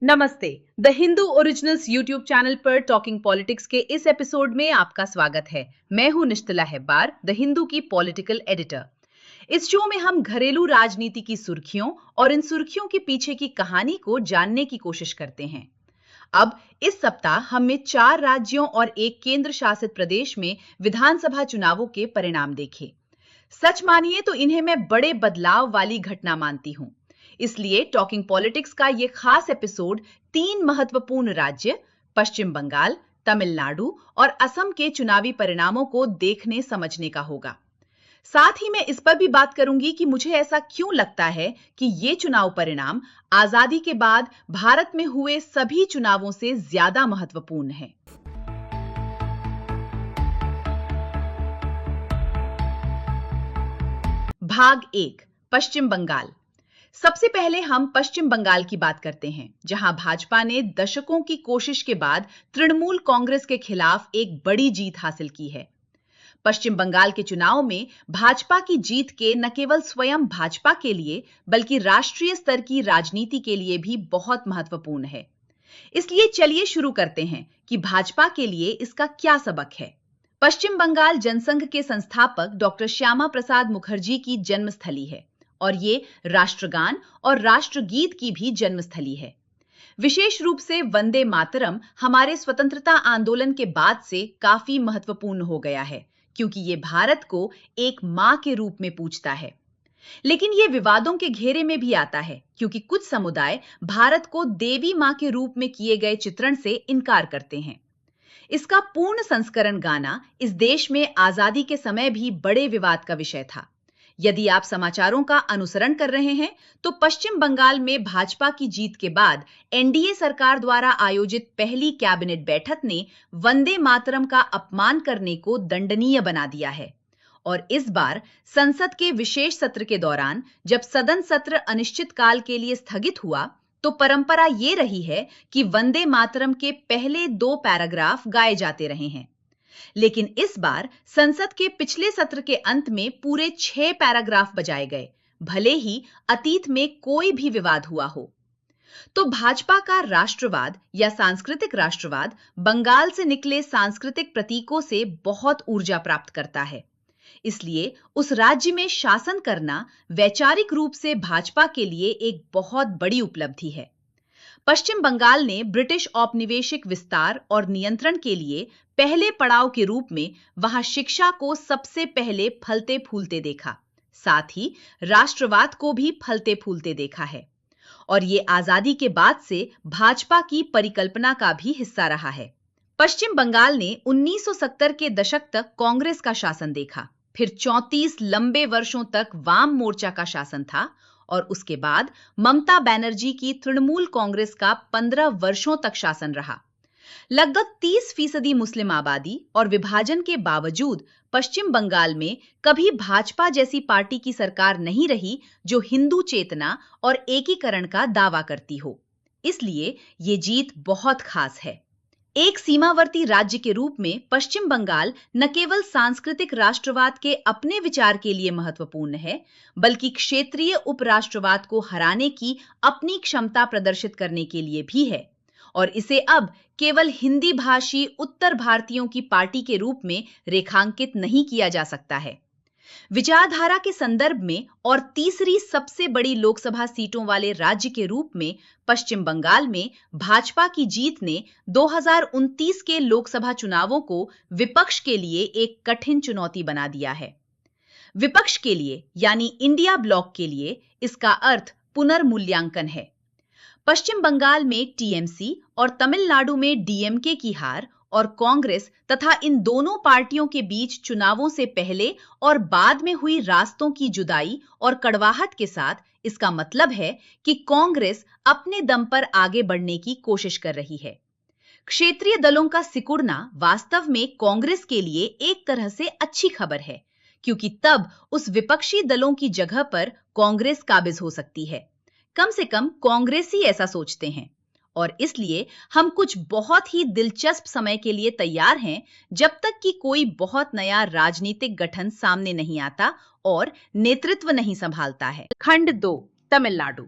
नमस्ते। The Hindu originals YouTube channel पर talking politics के इस एपिसोड में आपका स्वागत है। मैं हूं निश्तला हेब्बार, द हिंदू की पॉलिटिकल एडिटर। इस शो में हम घरेलू राजनीति की सुर्खियों और इन सुर्खियों के पीछे की कहानी को जानने की कोशिश करते हैं। अब इस सप्ताह हमने 4 राज्यों और एक केंद्र शासित प्रदेश में विधानसभा चुनावों के परिणाम देखे। सच मानिए तो इन्हें मैं बड़े बदलाव वाली घटना मानती हूं। इसलिए टॉकिंग पॉलिटिक्स का यह खास एपिसोड 3 महत्वपूर्ण राज्य पश्चिम बंगाल, तमिलनाडु और असम के चुनावी परिणामों को देखने समझने का होगा। साथ ही मैं इस पर भी बात करूंगी कि मुझे ऐसा क्यों लगता है कि ये चुनाव परिणाम आजादी के बाद भारत में हुए सभी चुनावों से ज्यादा महत्वपूर्ण है। भाग 1, पश्चिम बंगाल। सबसे पहले हम पश्चिम बंगाल की बात करते हैं, जहां भाजपा ने दशकों की कोशिश के बाद तृणमूल कांग्रेस के खिलाफ एक बड़ी जीत हासिल की है। पश्चिम बंगाल के चुनाव में भाजपा की जीत के न केवल स्वयं भाजपा के लिए बल्कि राष्ट्रीय स्तर की राजनीति के लिए भी बहुत महत्वपूर्ण है। इसलिए चलिए शुरू करते हैं कि भाजपा के लिए इसका क्या सबक है। पश्चिम बंगाल जनसंघ के संस्थापक डॉक्टर श्यामा प्रसाद मुखर्जी की जन्मस्थली है और ये राष्ट्रगान और राष्ट्रगीत की भी जन्मस्थली है। विशेष रूप से वंदे मातरम हमारे स्वतंत्रता आंदोलन के बाद से काफी महत्वपूर्ण हो गया है, क्योंकि ये भारत को एक मां के रूप में पूजता है। लेकिन ये विवादों के घेरे में भी आता है, क्योंकि कुछ समुदाय भारत को देवी मां के रूप में किए गए चित्रण से इनकार करते हैं। इसका पूर्ण संस्करण गाना इस देश में आजादी के समय भी बड़े विवाद का विषय था। यदि आप समाचारों का अनुसरण कर रहे हैं तो पश्चिम बंगाल में भाजपा की जीत के बाद एनडीए सरकार द्वारा आयोजित पहली कैबिनेट बैठक ने वंदे मातरम का अपमान करने को दंडनीय बना दिया है। और इस बार संसद के विशेष सत्र के दौरान जब सदन सत्र अनिश्चितकाल के लिए स्थगित हुआ तो परंपरा ये रही है कि वंदे मातरम के पहले 2 पैराग्राफ गाए जाते रहे हैं। लेकिन इस बार संसद के पिछले सत्र के अंत में पूरे 6 पैराग्राफ बजाए गए, भले ही अतीत में कोई भी विवाद हुआ हो। तो भाजपा का राष्ट्रवाद या सांस्कृतिक राष्ट्रवाद बंगाल से निकले सांस्कृतिक प्रतीकों से बहुत ऊर्जा प्राप्त करता है। इसलिए उस राज्य में शासन करना वैचारिक रूप से भाजपा के लिए एक बहुत बड़ी उपलब्धि है। पश्चिम बंगाल ने ब्रिटिश औपनिवेशिक विस्तार और नियंत्रण के लिए पहले पड़ाव के रूप में वहां शिक्षा को सबसे पहले फलते फूलते देखा, साथ ही राष्ट्रवाद को भी फलते फूलते देखा है। और ये आजादी के बाद से भाजपा की परिकल्पना का भी हिस्सा रहा है। पश्चिम बंगाल ने 1970 के दशक तक कांग्रेस का शासन देखा, फिर 34 लंबे वर्षों तक वाम मोर्चा का शासन था और उसके बाद ममता बनर्जी की तृणमूल कांग्रेस का 15 वर्षों तक शासन रहा। लगभग 30% मुस्लिम आबादी और विभाजन के बावजूद पश्चिम बंगाल में कभी भाजपा जैसी पार्टी की सरकार नहीं रही जो हिंदू चेतना और एकीकरण का दावा करती हो। इसलिए ये जीत बहुत खास है। एक सीमावर्ती राज्य के रूप में पश्चिम बंगाल न केवल सांस्कृतिक राष्ट्रवाद के अपने विचार के लिए महत्वपूर्ण है, बल्कि क्षेत्रीय उपराष्ट्रवाद को हराने की अपनी क्षमता प्रदर्शित करने के लिए भी है। और इसे अब केवल हिंदी भाषी उत्तर भारतीयों की पार्टी के रूप में रेखांकित नहीं किया जा सकता है। विचारधारा के संदर्भ में और तीसरी सबसे बड़ी लोकसभा सीटों वाले राज्य के रूप में पश्चिम बंगाल में भाजपा की जीत ने 2029 के लोकसभा चुनावों को विपक्ष के लिए एक कठिन चुनौती बना दिया है। विपक्ष के लिए यानी इंडिया ब्लॉक के लिए इसका अर्थ पुनर्मूल्यांकन है। पश्चिम बंगाल में टीएमसी और तमिलनाडु में डीएमके की हार और कांग्रेस तथा इन दोनों पार्टियों के बीच चुनावों से पहले और बाद में हुई रास्तों की जुदाई और कड़वाहट के साथ इसका मतलब है कि कांग्रेस अपने दम पर आगे बढ़ने की कोशिश कर रही है। क्षेत्रीय दलों का सिकुड़ना वास्तव में कांग्रेस के लिए एक तरह से अच्छी खबर है, क्योंकि तब उस विपक्षी दलों की जगह पर कांग्रेस काबिज हो सकती है। कम से कम कांग्रेसी ऐसा सोचते हैं और इसलिए हम कुछ बहुत ही दिलचस्प समय के लिए तैयार हैं, जब तक कि कोई बहुत नया राजनीतिक गठन सामने नहीं आता और नेतृत्व नहीं संभालता है। खंड 2, तमिलनाडु।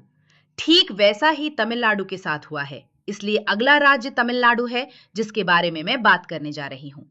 ठीक वैसा ही तमिलनाडु के साथ हुआ है। इसलिए अगला राज्य तमिलनाडु है, जिसके बारे में मैं बात करने जा रही हूं।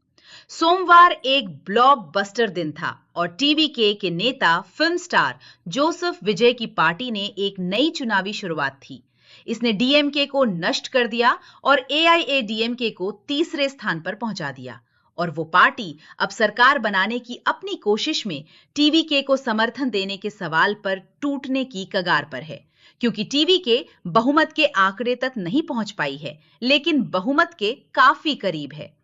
सोमवार एक ब्लॉकबस्टर दिन था और टीवीके के नेता फिल्म स्टार जोसेफ विजय की पार्टी ने एक नई चुनावी शुरुआत थी। इसने डीएमके को नष्ट कर दिया और एआईएडीएमके को तीसरे स्थान पर पहुंचा दिया। और वो पार्टी अब सरकार बनाने की अपनी कोशिश में टीवीके को समर्थन देने के सवाल पर टूटने की कगार पर है, क्योंकि टीवीके बहुमत के आंकड़े तक नहीं पहुंच पाई है, लेकिन बहुमत के काफी करीब है।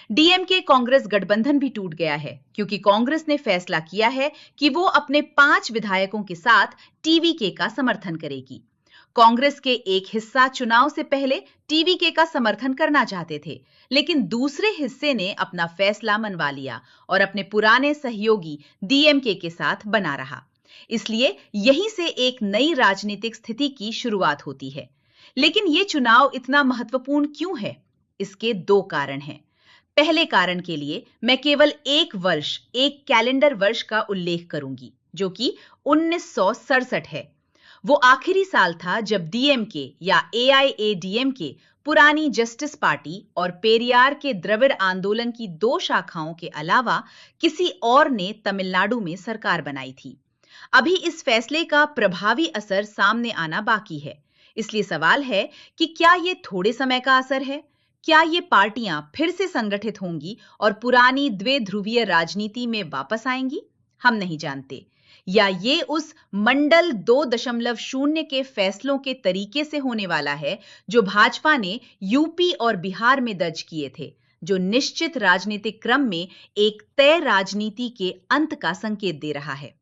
डीएमके कांग्रेस गठबंधन भी टूट गया है, क्योंकि कांग्रेस ने फैसला किया है कि वो अपने 5 विधायकों के साथ टीवीके का समर्थन करेगी। कांग्रेस के एक हिस्सा चुनाव से पहले टीवीके का समर्थन करना चाहते थे, लेकिन दूसरे हिस्से ने अपना फैसला मनवा लिया और अपने पुराने सहयोगी डीएमके के साथ बना रहा। इसलिए यहीं से एक नई राजनीतिक स्थिति की शुरुआत होती है। लेकिन ये चुनाव इतना महत्वपूर्ण क्यों है? इसके 2 कारण हैं। पहले कारण के लिए मैं केवल एक वर्ष, एक कैलेंडर वर्ष का उल्लेख करूंगी, जो कि 1967 है। वो आखिरी साल था जब डीएमके या एआईएडीएमके, पुरानी जस्टिस पार्टी और पेरियार के द्रविड़ आंदोलन की 2 शाखाओं के अलावा किसी और ने तमिलनाडु में सरकार बनाई थी। अभी इस फैसले का प्रभावी असर सामने आना बाकी है। इसलिए सवाल है कि क्या ये थोड़े समय का असर है? क्या ये पार्टियां फिर से संगठित होंगी और पुरानी द्विध्रुवीय राजनीति में वापस आएंगी? हम नहीं जानते। या ये उस मंडल 2.0 के फैसलों के तरीके से होने वाला है जो भाजपा ने यूपी और बिहार में दर्ज किए थे, जो निश्चित राजनीतिक क्रम में एक तय राजनीति के अंत का संकेत दे रहा है।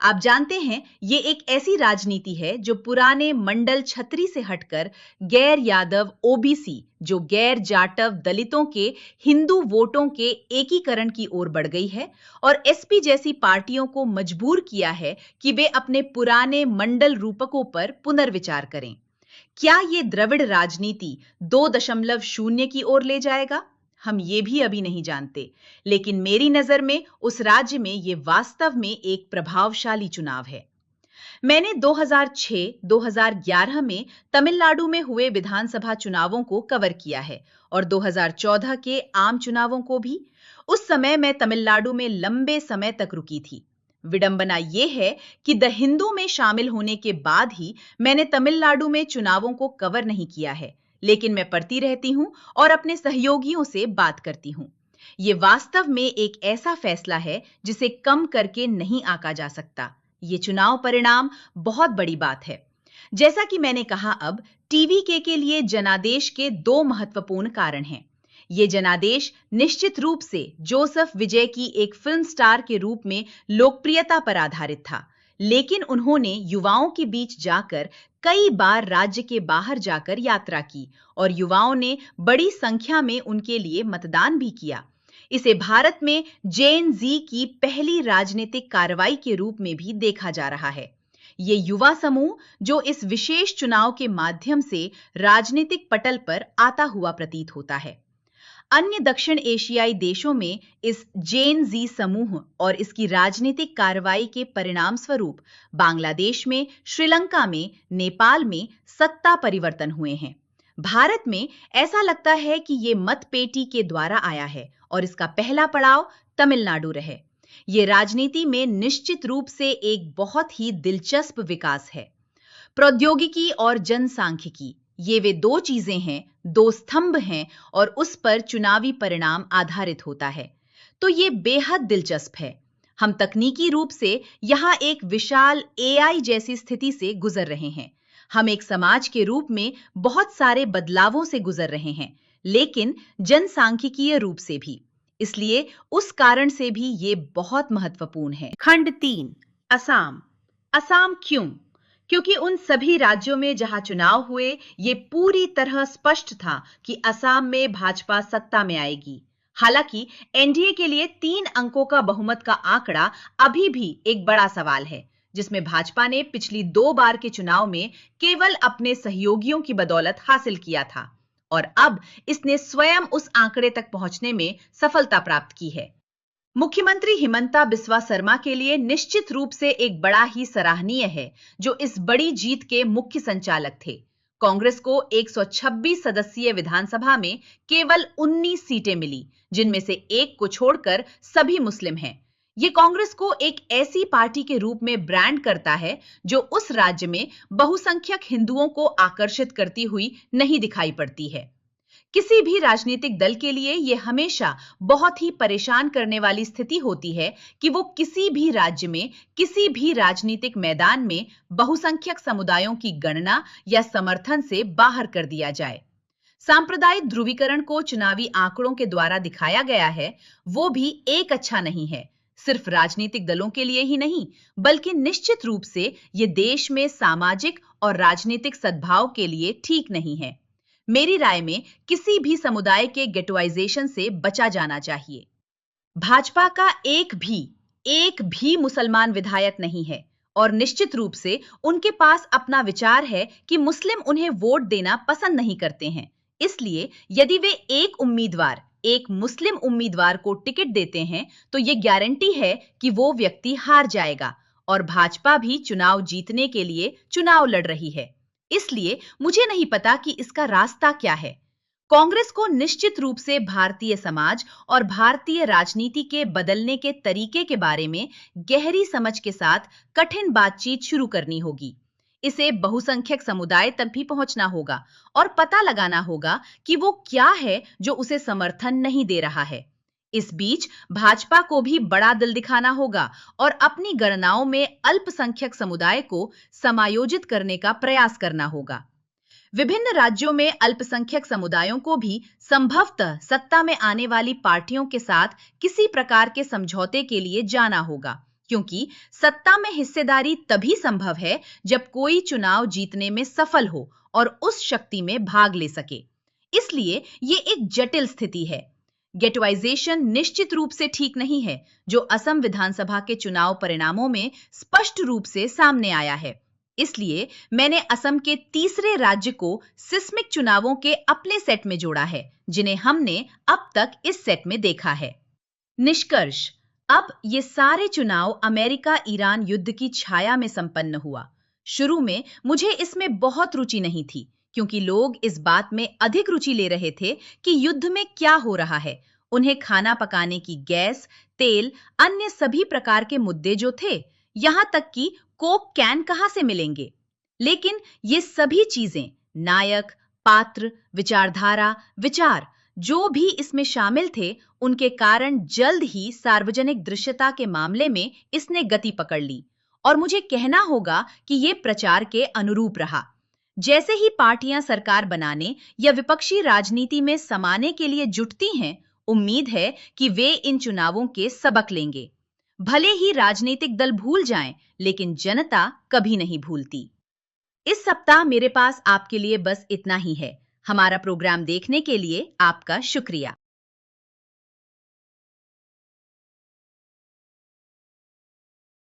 आप जानते हैं, ये एक ऐसी राजनीति है जो पुराने मंडल छतरी से हटकर गैर यादव ओबीसी, जो गैर जाटव दलितों के हिंदू वोटों के एकीकरण की ओर बढ़ गई है और एसपी जैसी पार्टियों को मजबूर किया है कि वे अपने पुराने मंडल रूपकों पर पुनर्विचार करें। क्या ये द्रविड़ राजनीति 2.0 की ओर ले जाएगा? हम ये भी अभी नहीं जानते, लेकिन मेरी नजर में उस राज्य में ये वास्तव में एक प्रभावशाली चुनाव है। मैंने 2006-2011 में तमिलनाडु में हुए विधानसभा चुनावों को कवर किया है और 2014 के आम चुनावों को भी। उस समय मैं तमिलनाडु में लंबे समय तक रुकी थी। विडंबना यह है कि द हिंदू में शामिल होने के बाद ही मैंने तमिलनाडु में चुनावों को कवर नहीं किया है, लेकिन मैं पढ़ती रहती हूं और अपने सहयोगियों से बात करती हूं। यह वास्तव में एक ऐसा फैसला है जिसे कम करके नहीं आंका जा सकता। ये चुनाव परिणाम बहुत बड़ी बात है। जैसा कि मैंने कहा, अब टीवीके के लिए जनादेश के 2 महत्वपूर्ण कारण हैं। ये जनादेश निश्चित रूप से जोसेफ विजय की एक फिल्म स्टार के रूप में लोकप्रियता पर आधारित था, लेकिन उन्होंने युवाओं के बीच जाकर कई बार राज्य के बाहर जाकर यात्रा की और युवाओं ने बड़ी संख्या में उनके लिए मतदान भी किया। इसे भारत में जेन जी की पहली राजनीतिक कार्रवाई के रूप में भी देखा जा रहा है। ये युवा समूह जो इस विशेष चुनाव के माध्यम से राजनीतिक पटल पर आता हुआ प्रतीत होता है। अन्य दक्षिण एशियाई देशों में इस जेन जी समूह और इसकी राजनीतिक कार्रवाई के परिणाम स्वरूप बांग्लादेश में, श्रीलंका में, नेपाल में सत्ता परिवर्तन हुए हैं। भारत में ऐसा लगता है कि ये मतपेटी के द्वारा आया है और इसका पहला पड़ाव तमिलनाडु रहे। ये राजनीति में निश्चित रूप से एक बहुत ही दिलचस्प विकास है। प्रौद्योगिकी और जनसांख्यिकी, ये वे 2 चीजें हैं, 2 स्तंभ हैं और उस पर चुनावी परिणाम आधारित होता है। तो ये बेहद दिलचस्प है। हम तकनीकी रूप से यहां एक विशाल एआई जैसी स्थिति से गुजर रहे हैं। हम एक समाज के रूप में बहुत सारे बदलावों से गुजर रहे हैं, लेकिन जनसांख्यिकीय रूप से भी। इसलिए उस कारण से भी ये बहुत महत्वपूर्ण है। खंड 3, असम। असम क्यों? क्योंकि उन सभी राज्यों में जहां चुनाव हुए, ये पूरी तरह स्पष्ट था कि असम में भाजपा सत्ता में आएगी। हालांकि एनडीए के लिए 3 अंकों का बहुमत का आंकड़ा अभी भी एक बड़ा सवाल है, जिसमें भाजपा ने पिछली 2 बार के चुनाव में केवल अपने सहयोगियों की बदौलत हासिल किया था और अब इसने स्वयं उस आंकड़े तक पहुंचने में सफलता प्राप्त की है। मुख्यमंत्री हिमंता बिस्वा शर्मा के लिए निश्चित रूप से एक बड़ा ही सराहनीय है जो इस बड़ी जीत के मुख्य संचालक थे। कांग्रेस को 126 सदस्यीय विधानसभा में केवल 19 सीटें मिली, जिनमें से एक को छोड़कर सभी मुस्लिम हैं। ये कांग्रेस को एक ऐसी पार्टी के रूप में ब्रांड करता है जो उस राज्य में बहुसंख्यक हिंदुओं को आकर्षित करती हुई नहीं दिखाई पड़ती है। किसी भी राजनीतिक दल के लिए यह हमेशा बहुत ही परेशान करने वाली स्थिति होती है कि वो किसी भी राज्य में किसी भी राजनीतिक मैदान में बहुसंख्यक समुदायों की गणना या समर्थन से बाहर कर दिया जाए। सांप्रदायिक ध्रुवीकरण को चुनावी आंकड़ों के द्वारा दिखाया गया है, वो भी एक अच्छा नहीं है। सिर्फ राजनीतिक दलों के लिए ही नहीं, बल्कि निश्चित रूप से ये देश में सामाजिक और राजनीतिक सद्भाव के लिए ठीक नहीं है। मेरी राय में किसी भी समुदाय के गेटोइजेशन से बचा जाना चाहिए। भाजपा का एक भी मुसलमान विधायक नहीं है और निश्चित रूप से उनके पास अपना विचार है कि मुस्लिम उन्हें वोट देना पसंद नहीं करते हैं। इसलिए यदि वे एक मुस्लिम उम्मीदवार को टिकट देते हैं तो यह गारंटी है कि वो व्यक्ति हार जाएगा और भाजपा भी चुनाव जीतने के लिए चुनाव लड़ रही है। इसलिए मुझे नहीं पता कि इसका रास्ता क्या है। कांग्रेस को निश्चित रूप से भारतीय समाज और भारतीय राजनीति के बदलने के तरीके के बारे में गहरी समझ के साथ कठिन बातचीत शुरू करनी होगी। इसे बहुसंख्यक समुदाय तक भी पहुंचना होगा और पता लगाना होगा कि वो क्या है जो उसे समर्थन नहीं दे रहा है। इस बीच भाजपा को भी बड़ा दिल दिखाना होगा और अपनी गणनाओं में अल्पसंख्यक समुदाय को समायोजित करने का प्रयास करना होगा। विभिन्न राज्यों में अल्पसंख्यक समुदायों को भी संभवतः सत्ता में आने वाली पार्टियों के साथ किसी प्रकार के समझौते के लिए जाना होगा, क्योंकि सत्ता में हिस्सेदारी तभी संभव है जब कोई चुनाव जीतने में सफल हो और उस शक्ति में भाग ले सके। इसलिए ये एक जटिल स्थिति है। गेटोइजेशन निश्चित रूप से ठीक नहीं है, जो असम विधानसभा के चुनाव परिणामों में स्पष्ट रूप से सामने आया है। इसलिए मैंने असम के तीसरे राज्य को सिस्मिक चुनावों के अपने सेट में जोड़ा है, जिन्हें हमने अब तक इस सेट में देखा है। निष्कर्ष: अब ये सारे चुनाव अमेरिका ईरान युद्ध की छाया में संपन्न हुआ। शुरू में मुझे इसमें बहुत रुचि नहीं थी, क्योंकि लोग इस बात में अधिक रुचि ले रहे थे कि युद्ध में क्या हो रहा है। उन्हें खाना पकाने की गैस, तेल, अन्य सभी प्रकार के मुद्दे जो थे, यहां तक कि कोक कैन कहां से मिलेंगे। लेकिन ये सभी चीजें, नायक, पात्र, विचारधारा, विचार जो भी इसमें शामिल थे, उनके कारण जल्द ही सार्वजनिक दृश्यता के मामले में इसने गति पकड़ ली और मुझे कहना होगा कि ये प्रचार के अनुरूप रहा। जैसे ही पार्टियां सरकार बनाने या विपक्षी राजनीति में समाने के लिए जुटती हैं, उम्मीद है कि वे इन चुनावों के सबक लेंगे। भले ही राजनीतिक दल भूल जाएं, लेकिन जनता कभी नहीं भूलती। इस सप्ताह मेरे पास आपके लिए बस इतना ही है। हमारा प्रोग्राम देखने के लिए आपका शुक्रिया।